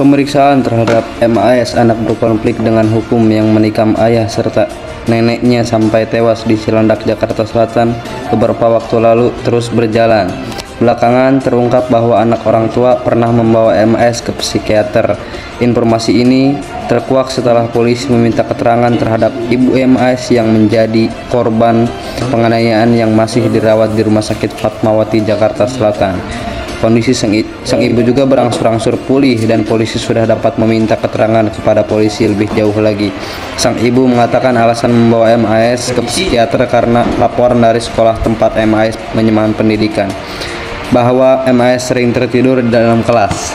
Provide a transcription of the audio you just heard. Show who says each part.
Speaker 1: Pemeriksaan terhadap MAS, anak berkonflik dengan hukum yang menikam ayah serta neneknya sampai tewas di Cilandak, Jakarta Selatan beberapa waktu lalu terus berjalan. Belakangan terungkap bahwa anak orang tua pernah membawa MAS ke psikiater. Informasi ini terkuak setelah polisi meminta keterangan terhadap ibu MAS yang menjadi korban penganiayaan yang masih dirawat di Rumah Sakit Fatmawati, Jakarta Selatan. Kondisi sang ibu juga berangsur-angsur pulih dan polisi sudah dapat meminta keterangan kepada polisi lebih jauh lagi. Sang ibu mengatakan alasan membawa MAS ke psikiater karena laporan dari sekolah tempat MAS menyemangkan pendidikan bahwa MAS sering tertidur di dalam kelas.